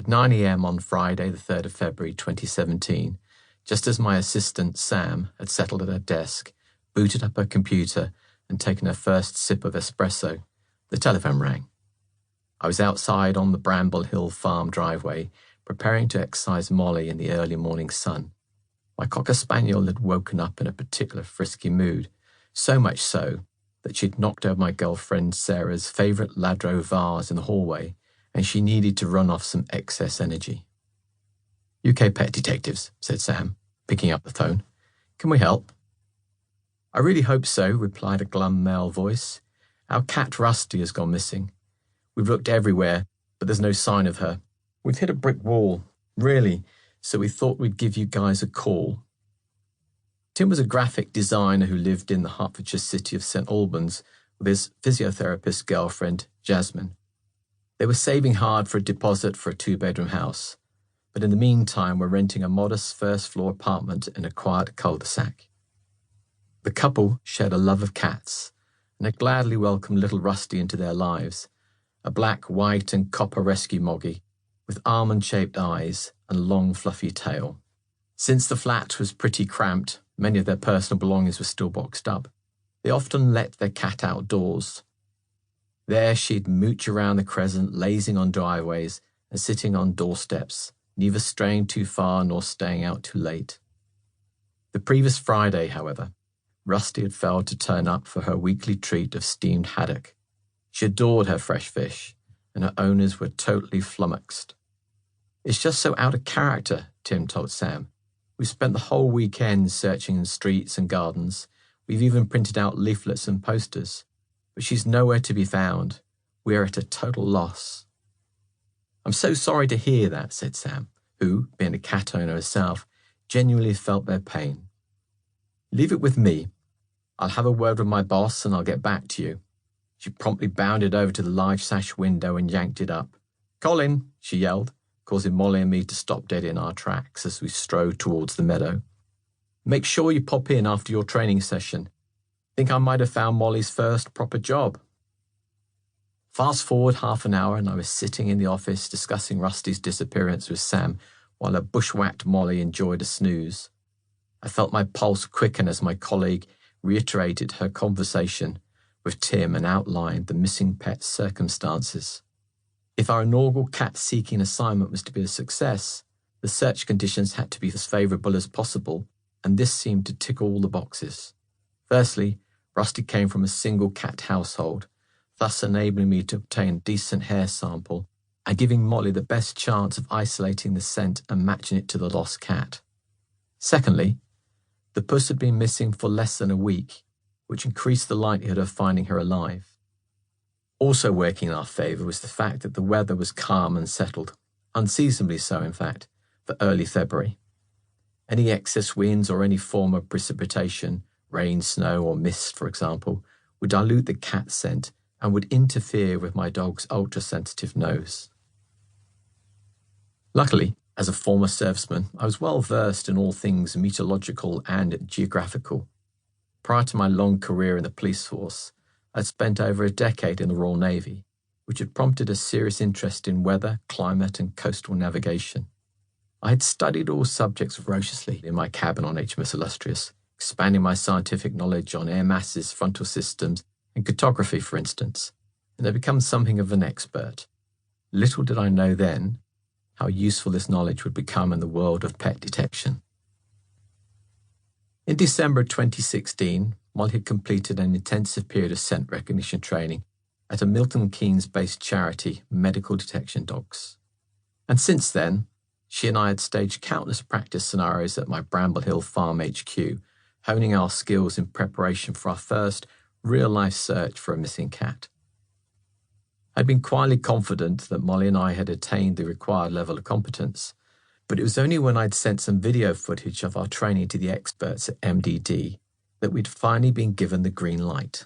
At 9 a.m. on Friday, the 3rd of February 2017, just as my assistant, Sam, had settled at her desk, booted up her computer, and taken her first sip of espresso, the telephone rang. I was outside on the Bramble Hill farm driveway, preparing to exercise Molly in the early morning sun. My Cocker Spaniel had woken up in a particular frisky mood, so much so that she'd knocked over my girlfriend Sarah's favourite Ladro vase in the hallway, and she needed to run off some excess energy. UK Pet Detectives, said Sam, picking up the phone. Can we help? I really hope so, replied a glum male voice. Our cat Rusty has gone missing. We've looked everywhere, but there's no sign of her. We've hit a brick wall, really, so we thought we'd give you guys a call. Tim was a graphic designer who lived in the Hertfordshire city of St Albans with his physiotherapist girlfriend, Jasmine. They were saving hard for a deposit for a 2-bedroom house, but in the meantime were renting a modest first-floor apartment in a quiet cul-de-sac. The couple shared a love of cats, and had gladly welcomed little Rusty into their lives, a black, white and copper rescue moggy, with almond-shaped eyes and a long fluffy tail. Since the flat was pretty cramped, many of their personal belongings were still boxed up. They often let their cat outdoors. There she'd mooch around the crescent, lazing on driveways and sitting on doorsteps, neither straying too far nor staying out too late. The previous Friday, however, Rusty had failed to turn up for her weekly treat of steamed haddock. She adored her fresh fish, and her owners were totally flummoxed. It's just so out of character, Tim told Sam. We spent the whole weekend searching in streets and gardens. We've even printed out leaflets and posters. But she's nowhere to be found. We are at a total loss. I'm so sorry to hear that, said Sam, who, being a cat owner herself, genuinely felt their pain. Leave it with me. I'll have a word with my boss and I'll get back to you. She promptly bounded over to the large sash window and yanked it up. Colin, she yelled, causing Molly and me to stop dead in our tracks as we strode towards the meadow. Make sure you pop in after your training session. Think I might have found Molly's first proper job. Fast forward half an hour and I was sitting in the office discussing Rusty's disappearance with Sam while a bushwhacked Molly enjoyed a snooze. I felt my pulse quicken as my colleague reiterated her conversation with Tim and outlined the missing pet's circumstances. If our inaugural cat-seeking assignment was to be a success, the search conditions had to be as favourable as possible, and this seemed to tick all the boxes. Firstly, Rusty came from a single cat household, thus enabling me to obtain a decent hair sample and giving Molly the best chance of isolating the scent and matching it to the lost cat. Secondly, the puss had been missing for less than a week, which increased the likelihood of finding her alive. Also working in our favour was the fact that the weather was calm and settled, unseasonably so in fact, for early February. Any excess winds or any form of precipitation, rain, snow or mist for example, would dilute the cat scent and would interfere with my dog's ultra-sensitive nose. Luckily, as a former serviceman, I was well versed in all things meteorological and geographical. Prior to my long career in the police force, I'd spent over a decade in the Royal Navy, which had prompted a serious interest in weather, climate and coastal navigation. I had studied all subjects ferociously in my cabin on HMS Illustrious, expanding my scientific knowledge on air masses, frontal systems and cartography, for instance, and had become something of an expert. Little did I know then how useful this knowledge would become in the world of pet detection. In December 2016, Molly had completed an intensive period of scent recognition training at a Milton Keynes-based charity, Medical Detection Dogs. And since then, she and I had staged countless practice scenarios at my Bramble Hill Farm HQ, honing our skills in preparation for our first real-life search for a missing cat. I'd been quietly confident that Molly and I had attained the required level of competence, but it was only when I'd sent some video footage of our training to the experts at MDD that we'd finally been given the green light.